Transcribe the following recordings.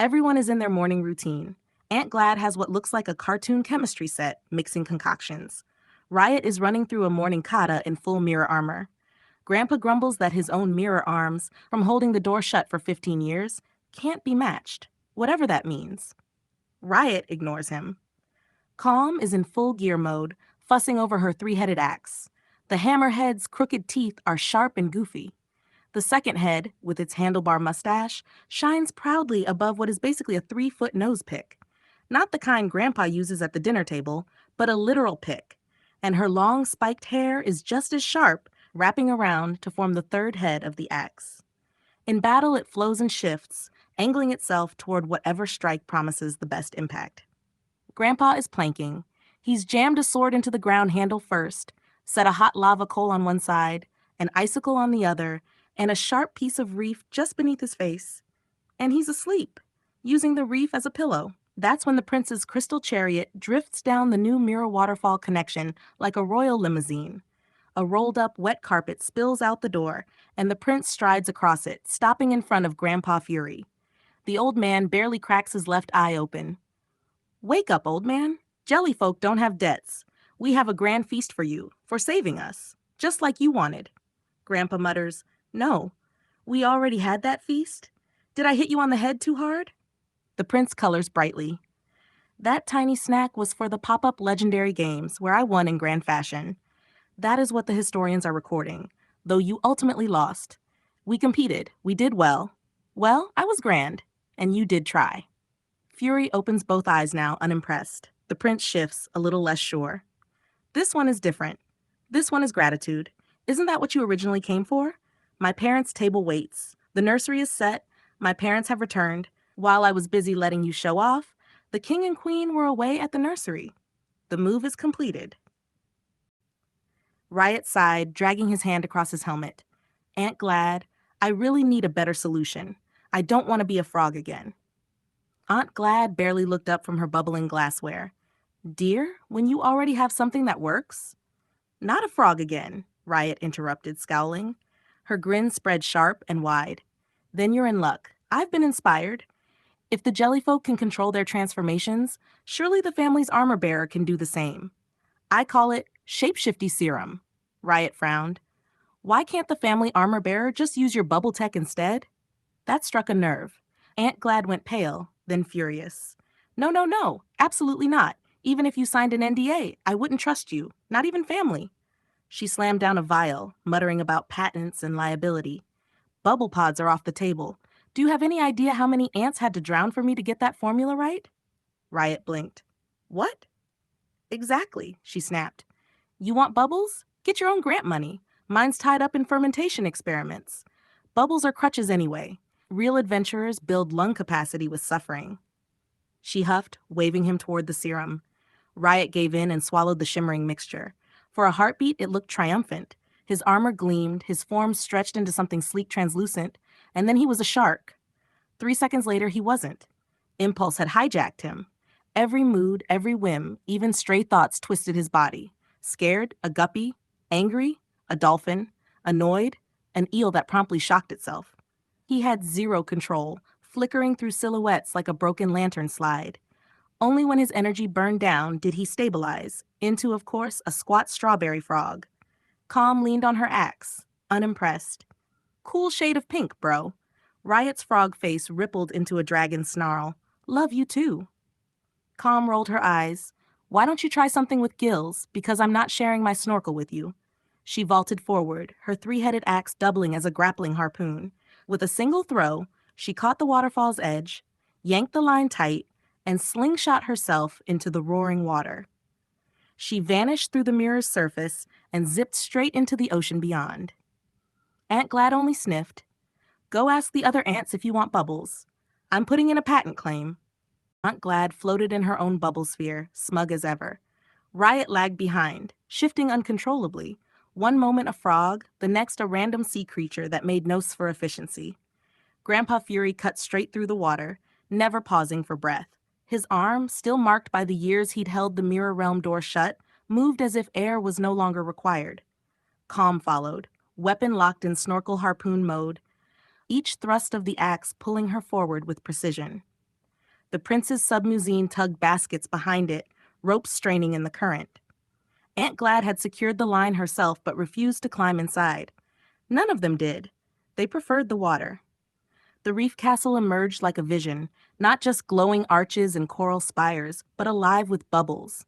Everyone is in their morning routine. Aunt Glad has what looks like a cartoon chemistry set, mixing concoctions. Riot is running through a morning kata in full mirror armor. Grandpa grumbles that his own mirror arms, from holding the door shut for 15 years, can't be matched, whatever that means. Riot ignores him. Calm is in full gear mode, fussing over her three-headed axe. The hammerhead's crooked teeth are sharp and goofy. The second head, with its handlebar mustache, shines proudly above what is basically a 3-foot nose pick. Not the kind Grandpa uses at the dinner table, but a literal pick. And her long spiked hair is just as sharp, wrapping around to form the third head of the axe. In battle, it flows and shifts, angling itself toward whatever strike promises the best impact. Grandpa is planking. He's jammed a sword into the ground handle first, set a hot lava coal on one side, an icicle on the other, and a sharp piece of reef just beneath his face. And he's asleep, using the reef as a pillow. That's when the prince's crystal chariot drifts down the new mirror waterfall connection like a royal limousine. A rolled-up wet carpet spills out the door, and the prince strides across it, stopping in front of Grandpa Fury. The old man barely cracks his left eye open. "Wake up, old man. Jellyfolk don't have debts. We have a grand feast for you, for saving us, just like you wanted." Grandpa mutters, "No, we already had that feast. Did I hit you on the head too hard?" The prince colors brightly. "That tiny snack was for the pop-up legendary games, where I won in grand fashion. That is what the historians are recording, though you ultimately lost. We competed. We did well. Well, I was grand, and you did try." Fury opens both eyes now, unimpressed. The prince shifts, a little less sure. "This one is different. This one is gratitude. Isn't that what you originally came for? My parents' table waits. The nursery is set. My parents have returned. While I was busy letting you show off, the king and queen were away at the nursery. The move is completed." Riot sighed, dragging his hand across his helmet. "Aunt Glad, I really need a better solution. I don't want to be a frog again." Aunt Glad barely looked up from her bubbling glassware. "Dear, when you already have something that works?" "Not a frog again," Riot interrupted, scowling. Her grin spread sharp and wide. "Then you're in luck. I've been inspired. If the Jellyfolk can control their transformations, surely the family's armor-bearer can do the same. I call it shapeshifty serum." Riot frowned. "Why can't the family armor-bearer just use your bubble tech instead?" That struck a nerve. Aunt Glad went pale, then furious. "No, no, no, absolutely not. Even if you signed an NDA, I wouldn't trust you, not even family." She slammed down a vial, muttering about patents and liability. "Bubble pods are off the table. Do you have any idea how many ants had to drown for me to get that formula right?" Riot blinked. "What?" "Exactly," she snapped. "You want bubbles? Get your own grant money. Mine's tied up in fermentation experiments. Bubbles are crutches anyway. Real adventurers build lung capacity with suffering." She huffed, waving him toward the serum. Riot gave in and swallowed the shimmering mixture. For a heartbeat, it looked triumphant. His armor gleamed, his form stretched into something sleek translucent, and then he was a shark. 3 seconds later, he wasn't. Impulse had hijacked him. Every mood, every whim, even stray thoughts twisted his body. Scared, a guppy; angry, a dolphin; annoyed, an eel that promptly shocked itself. He had zero control, flickering through silhouettes like a broken lantern slide. Only when his energy burned down did he stabilize, into, of course, a squat strawberry frog. Calm leaned on her axe, unimpressed. "Cool shade of pink, bro." Riot's frog face rippled into a dragon snarl. "Love you too." Calm rolled her eyes. "Why don't you try something with gills, because I'm not sharing my snorkel with you." She vaulted forward, her three-headed axe doubling as a grappling harpoon. With a single throw, she caught the waterfall's edge, yanked the line tight, and slingshot herself into the roaring water. She vanished through the mirror's surface and zipped straight into the ocean beyond. Aunt Glad only sniffed. "Go ask the other ants if you want bubbles. I'm putting in a patent claim." Aunt Glad floated in her own bubble sphere, smug as ever. Riot lagged behind, shifting uncontrollably. One moment a frog, the next a random sea creature that made notes for efficiency. Grandpa Fury cut straight through the water, never pausing for breath. His arm, still marked by the years he'd held the mirror realm door shut, moved as if air was no longer required. Calm followed, weapon locked in snorkel harpoon mode, each thrust of the axe pulling her forward with precision. The prince's submusine tugged baskets behind it, ropes straining in the current. Aunt Glad had secured the line herself but refused to climb inside. None of them did. They preferred the water. The reef castle emerged like a vision, not just glowing arches and coral spires, but alive with bubbles.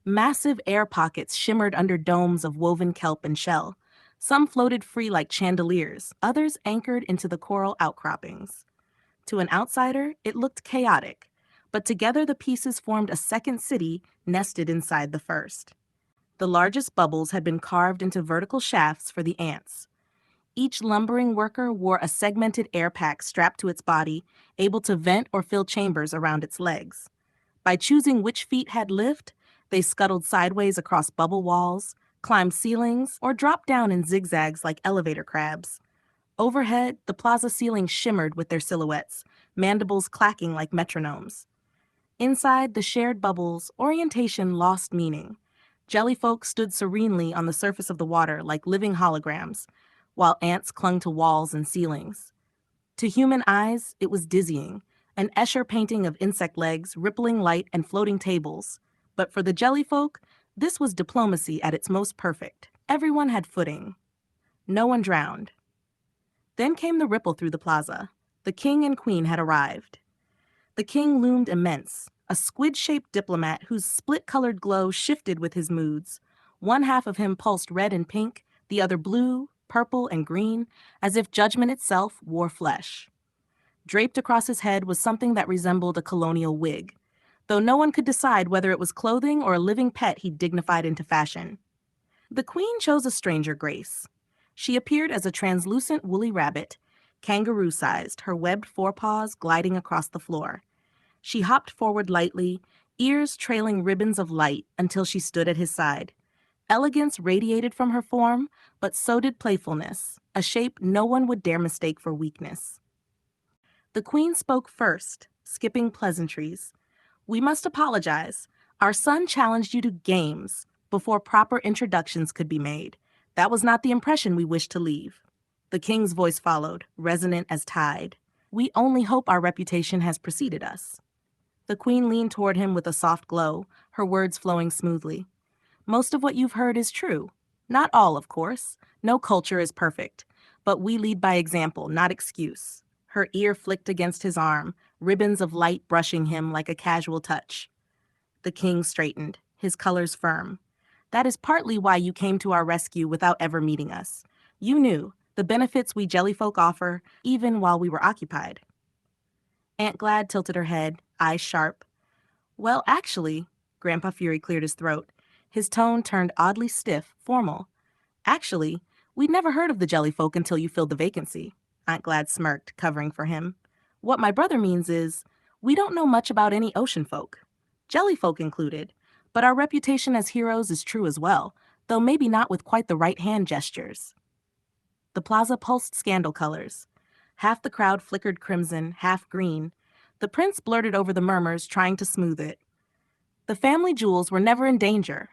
Massive air pockets shimmered under domes of woven kelp and shell. Some floated free like chandeliers, others anchored into the coral outcroppings. To an outsider, it looked chaotic, but together the pieces formed a second city nested inside the first. The largest bubbles had been carved into vertical shafts for the ants. Each lumbering worker wore a segmented air pack strapped to its body, able to vent or fill chambers around its legs. By choosing which feet had lift, they scuttled sideways across bubble walls, climbed ceilings, or dropped down in zigzags like elevator crabs. Overhead, the plaza ceiling shimmered with their silhouettes, mandibles clacking like metronomes. Inside the shared bubbles, orientation lost meaning. Jellyfolk stood serenely on the surface of the water like living holograms, while ants clung to walls and ceilings. To human eyes, it was dizzying, an Escher painting of insect legs, rippling light, and floating tables. But for the jellyfolk, this was diplomacy at its most perfect. Everyone had footing. No one drowned. Then came the ripple through the plaza. The king and queen had arrived. The king loomed immense, a squid-shaped diplomat whose split-colored glow shifted with his moods. One half of him pulsed red and pink, the other blue, purple, and green, as if judgment itself wore flesh. Draped across his head was something that resembled a colonial wig, though no one could decide whether it was clothing or a living pet he dignified into fashion. The queen chose a stranger grace. She appeared as a translucent woolly rabbit, kangaroo-sized, her webbed forepaws gliding across the floor. She hopped forward lightly, ears trailing ribbons of light until she stood at his side. Elegance radiated from her form, but so did playfulness, a shape no one would dare mistake for weakness. The queen spoke first, skipping pleasantries. "We must apologize. Our son challenged you to games before proper introductions could be made. That was not the impression we wished to leave." The king's voice followed, resonant as tide. "We only hope our reputation has preceded us." The queen leaned toward him with a soft glow, her words flowing smoothly. "Most of what you've heard is true. Not all, of course. No culture is perfect. But we lead by example, not excuse." Her ear flicked against his arm, ribbons of light brushing him like a casual touch. The king straightened, his colors firm. "That is partly why you came to our rescue without ever meeting us. You knew the benefits we jellyfolk offer, even while we were occupied." Aunt Glad tilted her head, eyes sharp. "Well, actually," Grandpa Fury cleared his throat. His tone turned oddly stiff, formal. "Actually, we'd never heard of the jellyfolk until you filled the vacancy." Aunt Glad smirked, covering for him. "What my brother means is, we don't know much about any ocean folk, jellyfolk included, but our reputation as heroes is true as well, though maybe not with quite the right hand gestures." The plaza pulsed scandal colors. Half the crowd flickered crimson, half green. The prince blurted over the murmurs, trying to smooth it. The family jewels were never in danger.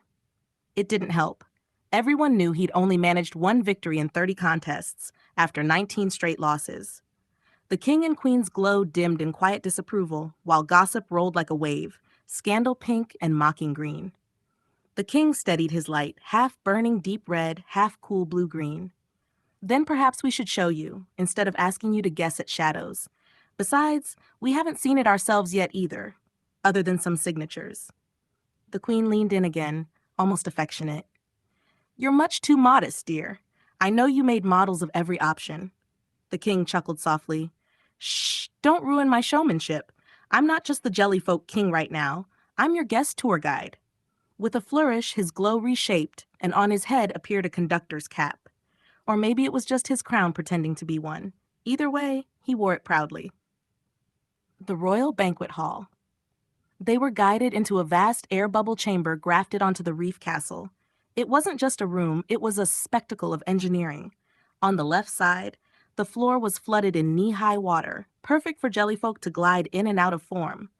It didn't help. Everyone knew he'd only managed one victory in 30 contests, after 19 straight losses. The king and queen's glow dimmed in quiet disapproval, while gossip rolled like a wave, scandal pink and mocking green. The king steadied his light, half burning deep red, half cool blue-green. "Then perhaps we should show you, instead of asking you to guess at shadows. Besides, we haven't seen it ourselves yet either, other than some signatures." The queen leaned in again, almost affectionate. "You're much too modest, dear. I know you made models of every option." The king chuckled softly. "Shh, don't ruin my showmanship. I'm not just the Jellyfolk King right now. I'm your guest tour guide." With a flourish, his glow reshaped, and on his head appeared a conductor's cap. Or maybe it was just his crown pretending to be one. Either way, he wore it proudly. The Royal Banquet Hall. They were guided into a vast air bubble chamber grafted onto the reef castle. It wasn't just a room, it was a spectacle of engineering. On the left side, the floor was flooded in knee-high water, perfect for jellyfolk to glide in and out of form.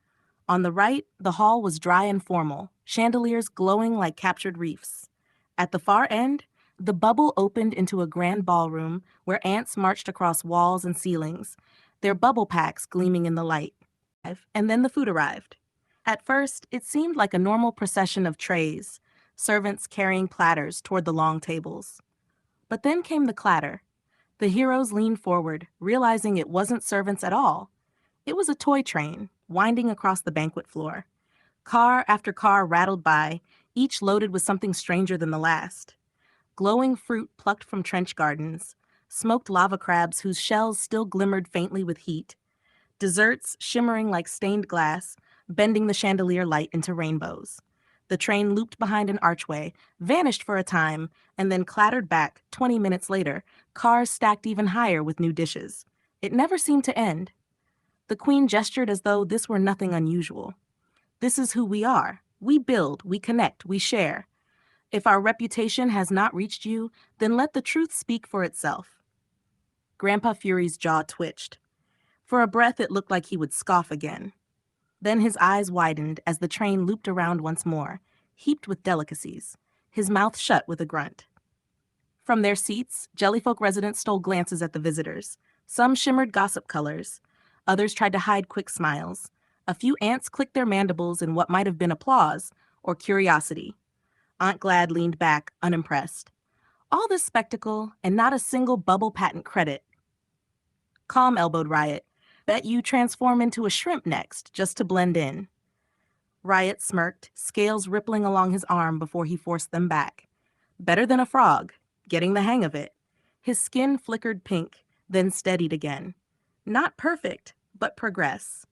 On the right, the hall was dry and formal, chandeliers glowing like captured reefs. At the far end, the bubble opened into a grand ballroom where ants marched across walls and ceilings, their bubble packs gleaming in the light. and then the food arrived. At first, it seemed like a normal procession of trays, servants carrying platters toward the long tables. But then came the clatter. The heroes leaned forward, realizing it wasn't servants at all. It was a toy train, winding across the banquet floor. Car after car rattled by, each loaded with something stranger than the last. Glowing fruit plucked from trench gardens, smoked lava crabs whose shells still glimmered faintly with heat, desserts shimmering like stained glass, bending the chandelier light into rainbows. The train looped behind an archway, vanished for a time, and then clattered back 20 minutes later, cars stacked even higher with new dishes. It never seemed to end. The queen gestured as though this were nothing unusual. This is who we are. We build, we connect, we share. If our reputation has not reached you, then let the truth speak for itself. Grandpa Fury's jaw twitched. For a breath, it looked like he would scoff again. Then his eyes widened as the train looped around once more, heaped with delicacies, his mouth shut with a grunt. From their seats, Jellyfolk residents stole glances at the visitors. Some shimmered gossip colors. Others tried to hide quick smiles. A few ants clicked their mandibles in what might have been applause or curiosity. Aunt Glad leaned back, unimpressed. All this spectacle and not a single bubble patent credit. Calm, elbowed Riot. Bet you transform into a shrimp next, just to blend in. Riot smirked, scales rippling along his arm before he forced them back. Better than a frog, getting the hang of it. His skin flickered pink, then steadied again. Not perfect, but progress.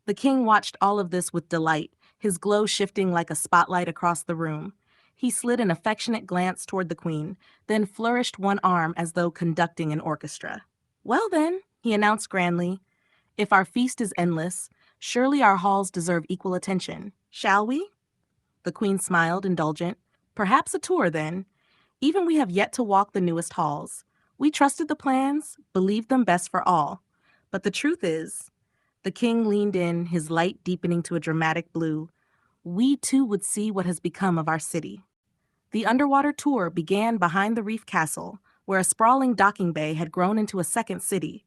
The king watched all of this with delight, his glow shifting like a spotlight across the room. He slid an affectionate glance toward the queen, then flourished one arm as though conducting an orchestra. Well then, he announced grandly, if our feast is endless, surely our halls deserve equal attention. Shall we? The queen smiled, indulgent. Perhaps a tour, then. Even we have yet to walk the newest halls. We trusted the plans, believed them best for all. But the truth is, the king leaned in, his light deepening to a dramatic blue. We too would see what has become of our city. The underwater tour began behind the reef castle, where a sprawling docking bay had grown into a second city.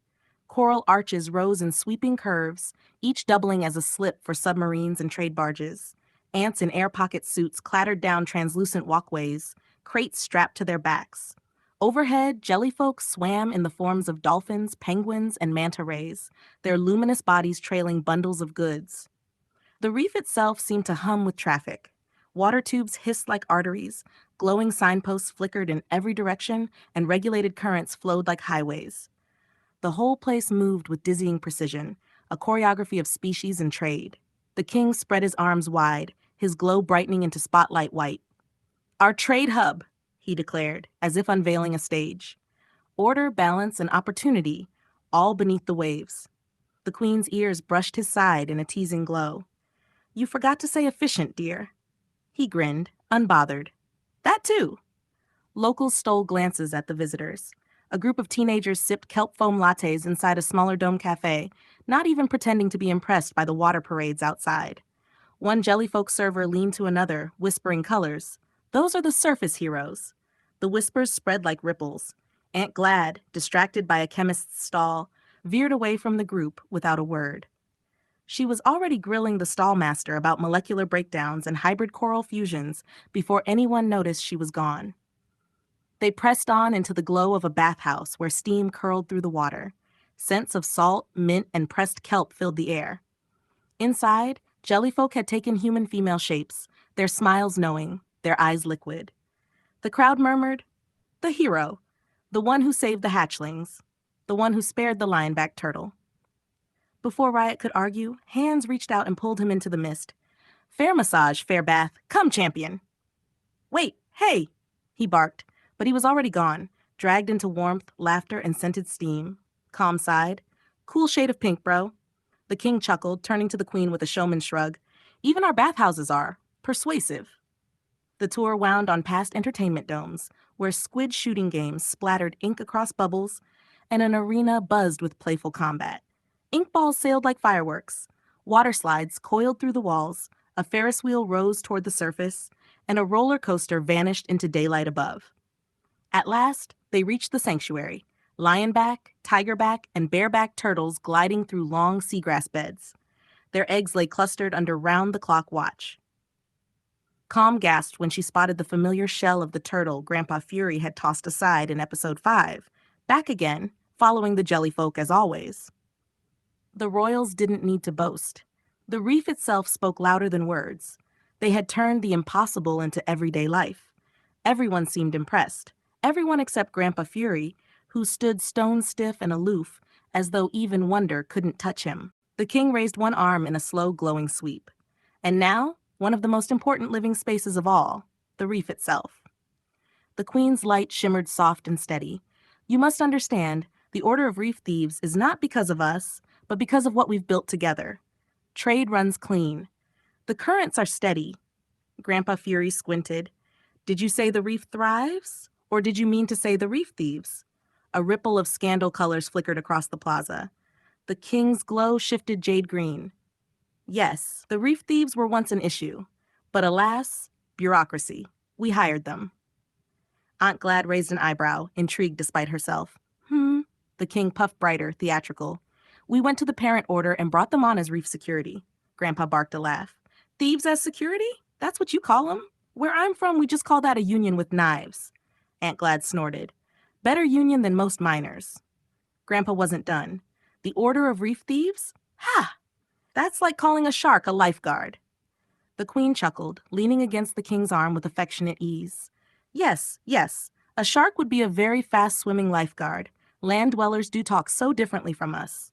Coral arches rose in sweeping curves, each doubling as a slip for submarines and trade barges. Ants in air pocket suits clattered down translucent walkways, crates strapped to their backs. Overhead, jellyfolk swam in the forms of dolphins, penguins, and manta rays, their luminous bodies trailing bundles of goods. The reef itself seemed to hum with traffic. Water tubes hissed like arteries, glowing signposts flickered in every direction, and regulated currents flowed like highways. The whole place moved with dizzying precision, a choreography of species and trade. The king spread his arms wide, his glow brightening into spotlight white. Our trade hub, he declared, as if unveiling a stage. Order, balance, and opportunity, all beneath the waves. The queen's ears brushed his side in a teasing glow. You forgot to say efficient, dear. He grinned, unbothered. That too. Locals stole glances at the visitors. A group of teenagers sipped kelp foam lattes inside a smaller dome cafe, not even pretending to be impressed by the water parades outside. One jellyfolk server leaned to another, whispering colors. Those are the surface heroes. The whispers spread like ripples. Aunt Glad, distracted by a chemist's stall, veered away from the group without a word. She was already grilling the stallmaster about molecular breakdowns and hybrid coral fusions before anyone noticed she was gone. They pressed on into the glow of a bathhouse where steam curled through the water. Scents of salt, mint, and pressed kelp filled the air. Inside, jellyfolk had taken human female shapes, their smiles knowing, their eyes liquid. The crowd murmured, the hero, the one who saved the hatchlings, the one who spared the lionback turtle. Before Riot could argue, hands reached out and pulled him into the mist. Fair massage, fair bath, come champion. Wait, hey, he barked, but he was already gone, dragged into warmth, laughter, and scented steam. Calm sighed. Cool shade of pink, bro. The king chuckled, turning to the queen with a showman's shrug. Even our bathhouses are. Persuasive. The tour wound on past entertainment domes, where squid shooting games splattered ink across bubbles, and an arena buzzed with playful combat. Ink balls sailed like fireworks. Water slides coiled through the walls, a Ferris wheel rose toward the surface, and a roller coaster vanished into daylight above. At last, they reached the sanctuary, lionback, tigerback, and bareback turtles gliding through long seagrass beds. Their eggs lay clustered under round-the-clock watch. Calm gasped when she spotted the familiar shell of the turtle Grandpa Fury had tossed aside in episode 5, back again, following the jellyfolk as always. The royals didn't need to boast. The reef itself spoke louder than words. They had turned the impossible into everyday life. Everyone seemed impressed. Everyone except Grandpa Fury, who stood stone-stiff and aloof, as though even wonder couldn't touch him. The king raised one arm in a slow, glowing sweep. And now, one of the most important living spaces of all, the reef itself. The queen's light shimmered soft and steady. You must understand, the Order of Reef Thieves is not because of us, but because of what we've built together. Trade runs clean. The currents are steady. Grandpa Fury squinted. Did you say the reef thrives? Or did you mean to say the reef thieves? A ripple of scandal colors flickered across the plaza. The king's glow shifted jade green. Yes, the reef thieves were once an issue. But alas, bureaucracy. We hired them. Aunt Glad raised an eyebrow, intrigued despite herself. The king puffed brighter, theatrical. We went to the parent order and brought them on as reef security. Grandpa barked a laugh. Thieves as security? That's what you call them? Where I'm from, we just call that a union with knives. Aunt Glad snorted. Better union than most miners. Grandpa wasn't done. The Order of Reef Thieves? Ha! That's like calling a shark a lifeguard. The queen chuckled, leaning against the king's arm with affectionate ease. Yes, yes, a shark would be a very fast-swimming lifeguard. Land dwellers do talk so differently from us.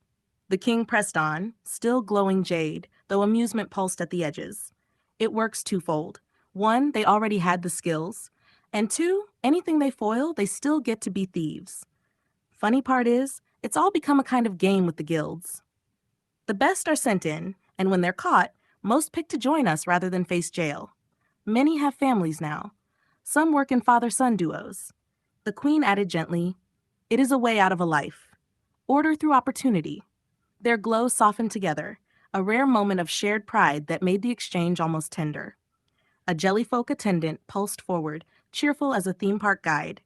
The king pressed on, still glowing jade, though amusement pulsed at the edges. It works twofold. One, they already had the skills. And two, anything they foil, they still get to be thieves. Funny part is, it's all become a kind of game with the guilds. The best are sent in, and when they're caught, most pick to join us rather than face jail. Many have families now. Some work in father-son duos. The queen added gently, it is a way out of a life. Order through opportunity. Their glow softened together, a rare moment of shared pride that made the exchange almost tender. A jellyfolk attendant pulsed forward, cheerful as a theme park guide.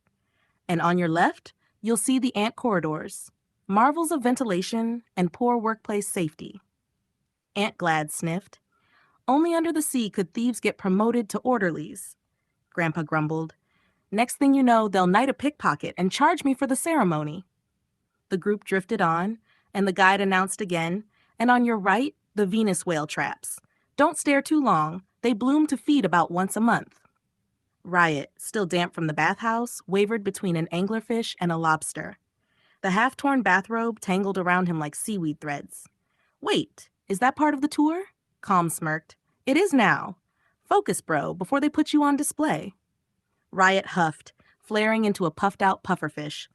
And on your left, you'll see the ant corridors, marvels of ventilation and poor workplace safety. Aunt Glad sniffed. Only under the sea could thieves get promoted to orderlies. Grandpa grumbled. Next thing you know, they'll knight a pickpocket and charge me for the ceremony. The group drifted on, and the guide announced again, and on your right, the Venus whale traps. Don't stare too long. They bloom to feed about once a month. Riot, still damp from the bathhouse, wavered between an anglerfish and a lobster. The half-torn bathrobe tangled around him like seaweed threads. Wait, is that part of the tour? Calm smirked. It is now. Focus, bro, before they put you on display. Riot huffed, flaring into a puffed-out pufferfish.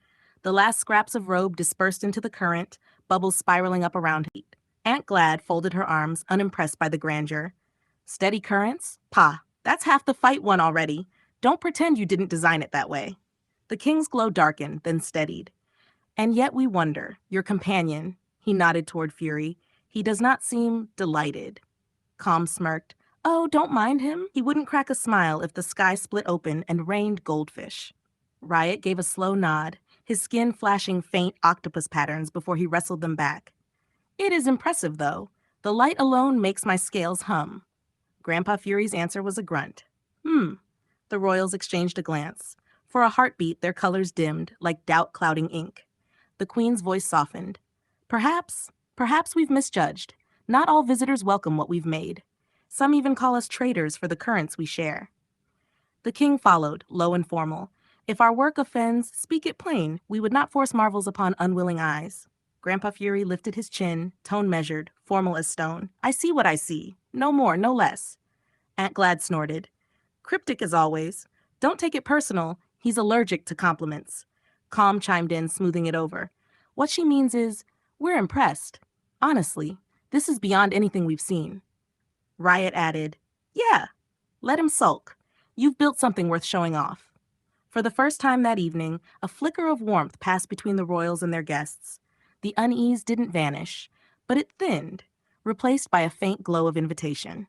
The last scraps of robe dispersed into the current, bubbles spiraling up around him. Aunt Glad folded her arms, unimpressed by the grandeur. Steady currents? Pa, that's half the fight won already. Don't pretend you didn't design it that way. The king's glow darkened, then steadied. And yet we wonder, your companion, he nodded toward Fury, he does not seem delighted. Calm smirked. Oh, don't mind him. He wouldn't crack a smile if the sky split open and rained goldfish. Riot gave a slow nod, his skin flashing faint octopus patterns before he wrestled them back. It is impressive, though. The light alone makes my scales hum. Grandpa Fury's answer was a grunt. The royals exchanged a glance. For a heartbeat, their colors dimmed, like doubt clouding ink. The queen's voice softened. Perhaps we've misjudged. Not all visitors welcome what we've made. Some even call us traitors for the currents we share. The king followed, low and formal. If our work offends, speak it plain. We would not force marvels upon unwilling eyes. Grandpa Fury lifted his chin, tone measured, formal as stone. I see what I see. No more, no less. Aunt Glad snorted. Cryptic as always. Don't take it personal. He's allergic to compliments. Calm chimed in, smoothing it over. What she means is, we're impressed. Honestly, this is beyond anything we've seen. Riot added, yeah, let him sulk. You've built something worth showing off. For the first time that evening, a flicker of warmth passed between the royals and their guests. The unease didn't vanish, but it thinned, replaced by a faint glow of invitation.